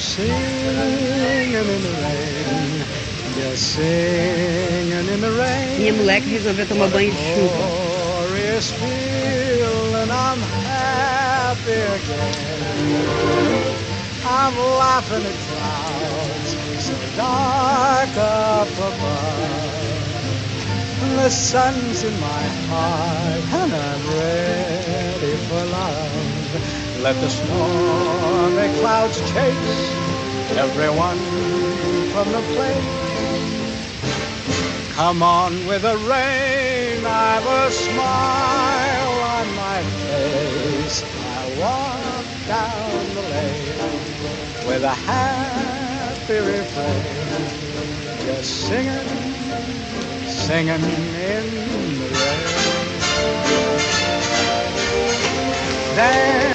Singing in the rain, just singing in the rain. Minha moleque resolveu tomar banho de chuva. Glorious feeling, I'm happy again. I'm laughing at clouds so dark up above. The sun's in my heart and I'm ready for love. Let the stormy clouds chase everyone from the place. Come on with the rain, I've a smile on my face. I walk down the lane with a happy refrain, just singing in the rain. Then